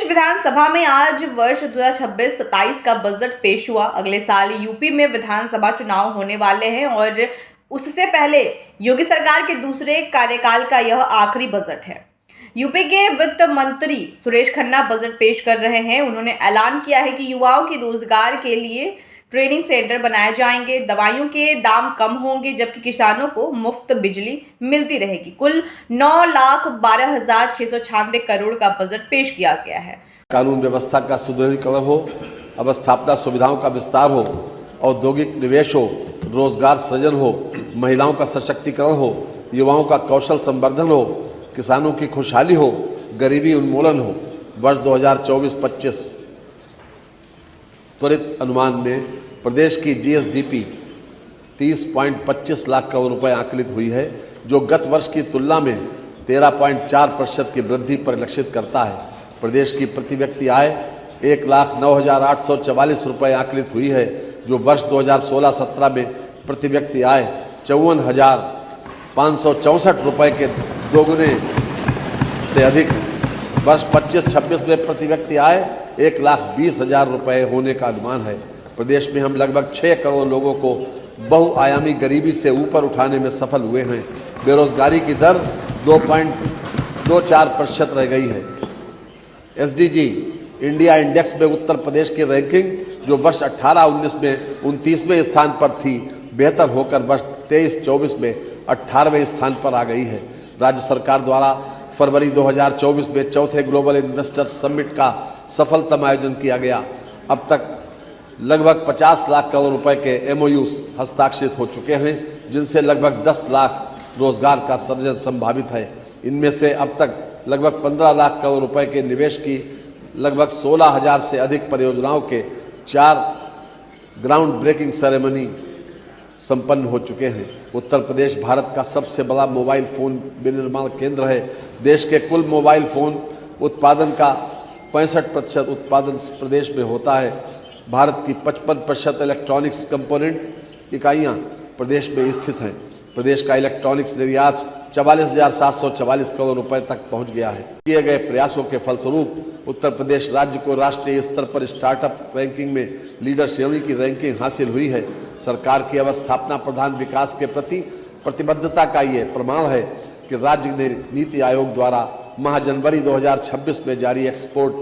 विधानसभा में आज वर्ष 2026-27 का बजट पेश हुआ। अगले साल यूपी में विधानसभा चुनाव होने वाले हैं और उससे पहले योगी सरकार के दूसरे कार्यकाल का यह आखिरी बजट है। यूपी के वित्त मंत्री सुरेश खन्ना बजट पेश कर रहे हैं। उन्होंने ऐलान किया है कि युवाओं के रोजगार के लिए ट्रेनिंग सेंटर बनाए जाएंगे, दवाइयों के दाम कम होंगे, जबकि किसानों को मुफ्त बिजली मिलती रहेगी। कुल 9,12,696 करोड़ का बजट पेश किया गया है। कानून व्यवस्था का सुदृढ़ीकरण हो, अवस्थापना सुविधाओं का विस्तार हो, औद्योगिक निवेश हो, रोजगार सृजन हो, महिलाओं का सशक्तिकरण हो, युवाओं का कौशल संवर्धन हो, किसानों की खुशहाली हो, गरीबी उन्मूलन हो। वर्ष 2024-25 त्वरित अनुमान में प्रदेश की जीएसडीपी 30.25 लाख करोड़ रुपए आकलित हुई है, जो गत वर्ष की तुलना में 13.4% की वृद्धि परिलक्षित करता है। प्रदेश की प्रति व्यक्ति आय 1,09,844 रुपये आकलित हुई है, जो वर्ष 2016-17 में प्रति व्यक्ति आय 54,564 रुपये के दोगुने से अधिक है। वर्ष 25-26 में प्रति व्यक्ति आय 1,20,000 रुपये होने का अनुमान है। प्रदेश में हम लगभग 6 करोड़ लोगों को बहुआयामी गरीबी से ऊपर उठाने में सफल हुए हैं। बेरोजगारी की दर 2.24% रह गई है। एसडीजी इंडिया इंडेक्स में उत्तर प्रदेश की रैंकिंग, जो वर्ष 18-19 में 29वें स्थान पर थी, बेहतर होकर वर्ष 23-24 में 18वें स्थान पर आ गई है। राज्य सरकार द्वारा फरवरी 2024 में चौथे ग्लोबल इन्वेस्टर्स समिट का सफलतम आयोजन किया गया। अब तक लगभग 50 लाख करोड़ रुपए के एमओयूज हस्ताक्षरित हो चुके हैं, जिनसे लगभग 10 लाख रोजगार का सृजन संभावित है। इनमें से अब तक लगभग 15 लाख करोड़ रुपए के निवेश की लगभग 16,000 से अधिक परियोजनाओं के 4 ग्राउंड ब्रेकिंग सेरेमनी संपन्न हो चुके हैं। उत्तर प्रदेश भारत का सबसे बड़ा मोबाइल फ़ोन विनिर्माण केंद्र है। देश के कुल मोबाइल फ़ोन उत्पादन का 65% उत्पादन प्रदेश में होता है। भारत की 55% इलेक्ट्रॉनिक्स कंपोनेंट इकाइयाँ प्रदेश में स्थित हैं। प्रदेश का इलेक्ट्रॉनिक्स निर्यात 44,744 करोड़ रुपए तक पहुंच गया है। किए गए प्रयासों के फलस्वरूप उत्तर प्रदेश राज्य को राष्ट्रीय स्तर पर स्टार्टअप रैंकिंग में लीडर श्रेणी की रैंकिंग हासिल हुई है। सरकार की अवस्थापना प्रधान विकास के प्रति प्रतिबद्धता का ये प्रमाण है कि राज्य ने नीति आयोग द्वारा माह जनवरी 2026 में जारी एक्सपोर्ट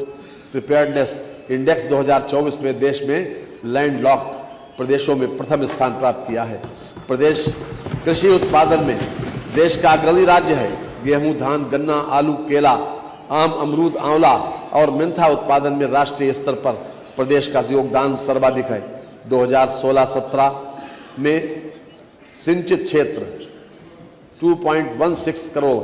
प्रिपेयर्डनेस इंडेक्स 2024 में देश में लैंडलॉक्ड प्रदेशों में प्रथम स्थान प्राप्त किया है। प्रदेश कृषि उत्पादन में देश का अग्रणी राज्य है। गेहूं, धान, गन्ना, आलू, केला, आम, अमरूद, आंवला और मेंथा उत्पादन में राष्ट्रीय स्तर पर प्रदेश का योगदान सर्वाधिक है। 2016-17 में सिंचित क्षेत्र 2.16 करोड़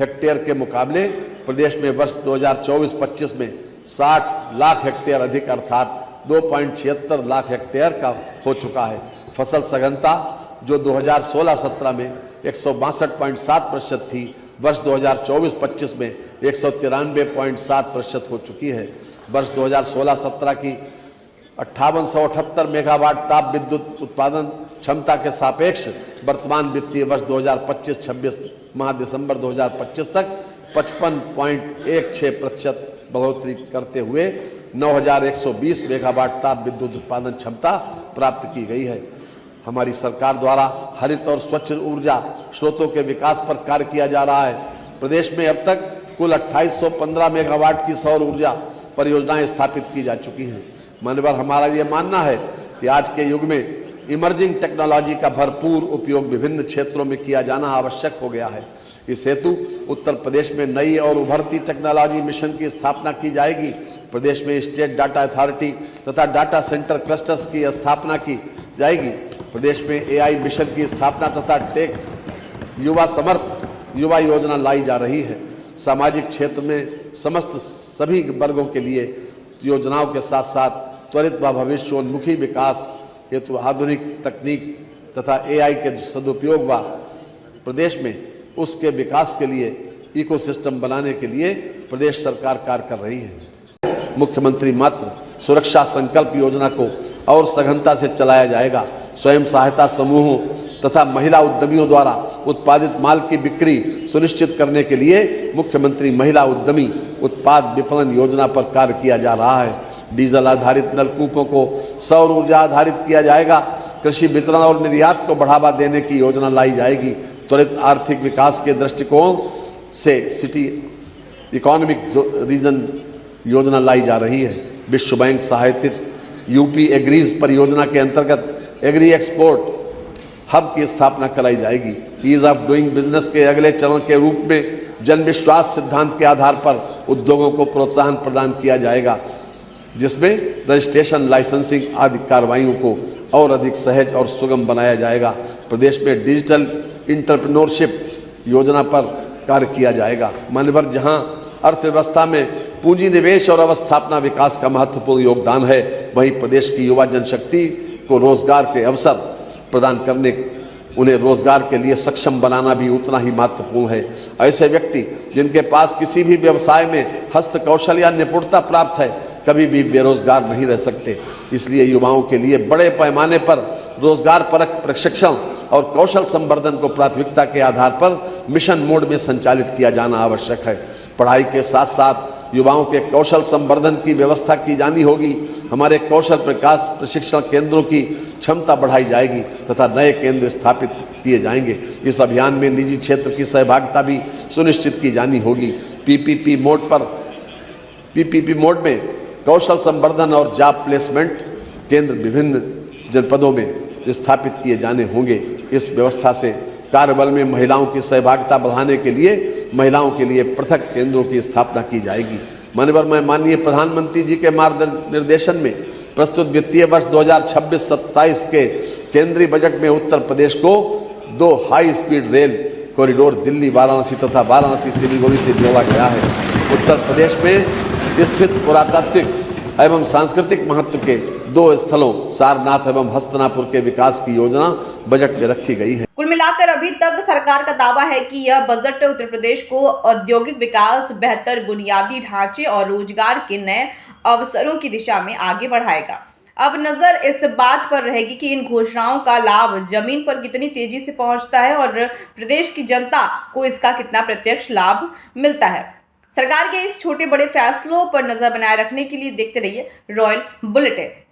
हेक्टेयर के मुकाबले प्रदेश में वर्ष 2024-25 में 60 लाख हेक्टेयर अधिक अर्थात 2.76 लाख हेक्टेयर का हो चुका है। फसल सघनता, जो 2016-17 में 162.7% थी, वर्ष 2024-25 में 193.7% हो चुकी है। वर्ष 2016-17 की 5878 मेगावाट ताप विद्युत उत्पादन क्षमता के सापेक्ष वर्तमान वित्तीय वर्ष 2025-26 माह दिसंबर 2025 तक 55.16% बढ़ोतरी करते हुए 9,120 मेगावाट ताप विद्युत उत्पादन क्षमता प्राप्त की गई है। हमारी सरकार द्वारा हरित और स्वच्छ ऊर्जा स्रोतों के विकास पर कार्य किया जा रहा है। प्रदेश में अब तक कुल 2815 मेगावाट की सौर ऊर्जा परियोजनाएं स्थापित की जा चुकी हैं। मान्यवर, हमारा ये मानना है कि आज के युग में इमर्जिंग टेक्नोलॉजी का भरपूर उपयोग विभिन्न क्षेत्रों में किया जाना आवश्यक हो गया है। इस हेतु उत्तर प्रदेश में नई और उभरती टेक्नोलॉजी मिशन की स्थापना की जाएगी। प्रदेश में स्टेट डाटा अथॉरिटी तथा डाटा सेंटर क्लस्टर्स की स्थापना की जाएगी। प्रदेश में एआई मिशन की स्थापना तथा टेक युवा समर्थ युवा योजना लाई जा रही है। सामाजिक क्षेत्र में समस्त सभी वर्गों के लिए योजनाओं के साथ साथ त्वरित व भविष्योन्मुखी विकास हेतु आधुनिक तकनीक तथा एआई के सदुपयोग व प्रदेश में उसके विकास के लिए इकोसिस्टम बनाने के लिए प्रदेश सरकार कार्य कर रही है। मुख्यमंत्री मातृ सुरक्षा संकल्प योजना को और सघनता से चलाया जाएगा। स्वयं सहायता समूहों तथा महिला उद्यमियों द्वारा उत्पादित माल की बिक्री सुनिश्चित करने के लिए मुख्यमंत्री महिला उद्यमी उत्पाद विपणन योजना पर कार्य किया जा रहा है। डीजल आधारित नलकूपों को सौर ऊर्जा आधारित किया जाएगा। कृषि वितरण और निर्यात को बढ़ावा देने की योजना लाई जाएगी। त्वरित आर्थिक विकास के दृष्टिकोण से सिटी इकोनॉमिक रीजन योजना लाई जा रही है। विश्व बैंक सहायतित यूपी एग्रीज परियोजना के अंतर्गत एग्री एक्सपोर्ट हब की स्थापना कराई जाएगी। ईज ऑफ डूइंग बिजनेस के अगले चरण के रूप में जन विश्वास सिद्धांत के आधार पर उद्योगों को प्रोत्साहन प्रदान किया जाएगा, जिसमें रजिस्ट्रेशन, लाइसेंसिंग आदि कार्रवाइयों को और अधिक सहज और सुगम बनाया जाएगा। प्रदेश में डिजिटल इंटरप्रेन्योरशिप योजना पर कार्य किया जाएगा। मान्यवर जहां अर्थव्यवस्था में पूंजी निवेश और अवस्थापना विकास का महत्वपूर्ण योगदान है, वहीं प्रदेश की युवा जनशक्ति को रोजगार के अवसर प्रदान करने, उन्हें रोजगार के लिए सक्षम बनाना भी उतना ही महत्वपूर्ण है। ऐसे व्यक्ति जिनके पास किसी भी व्यवसाय में हस्त कौशल या निपुणता प्राप्त है, कभी भी बेरोजगार नहीं रह सकते। इसलिए युवाओं के लिए बड़े पैमाने पर रोजगार परक प्रशिक्षण और कौशल संवर्धन को प्राथमिकता के आधार पर मिशन मोड में संचालित किया जाना आवश्यक है। पढ़ाई के साथ साथ युवाओं के कौशल संवर्धन की व्यवस्था की जानी होगी। हमारे कौशल विकास प्रशिक्षण केंद्रों की क्षमता बढ़ाई जाएगी तथा नए केंद्र स्थापित किए जाएंगे। इस अभियान में निजी क्षेत्र की सहभागिता भी सुनिश्चित की जानी होगी। पीपीपी मोड में कौशल संवर्धन और जॉब प्लेसमेंट केंद्र विभिन्न जनपदों में स्थापित किए जाने होंगे। इस व्यवस्था से कार्यबल में महिलाओं की सहभागिता बढ़ाने के लिए महिलाओं के लिए पृथक केंद्रों की स्थापना की जाएगी। माननीय मैं माननीय प्रधानमंत्री जी के मार्गदर्शन में प्रस्तुत वित्तीय वर्ष 2026-27 के केंद्रीय बजट में उत्तर प्रदेश को 2 high speed rail corridor Delhi Varanasi तथा वाराणसी सिलीगुड़ी से जोड़ा गया है। उत्तर प्रदेश में स्थित पुरातात्विक एवं सांस्कृतिक महत्व के 2 स्थलों सारनाथ एवं हस्तनापुर के विकास की योजना बजट में रखी गई है। कुल मिलाकर अभी तक सरकार का दावा है कि यह बजट उत्तर प्रदेश को औद्योगिक विकास, बेहतर बुनियादी ढांचे और रोजगार के नए अवसरों की दिशा में आगे बढ़ाएगा। अब नजर इस बात पर रहेगी कि इन घोषणाओं का लाभ जमीन पर कितनी तेजी से पहुंचता है और प्रदेश की जनता को इसका कितना प्रत्यक्ष लाभ मिलता है। सरकार के इस छोटे बड़े फैसलों पर नजर बनाए रखने के लिए देखते रहिए रॉयल बुलेटिन।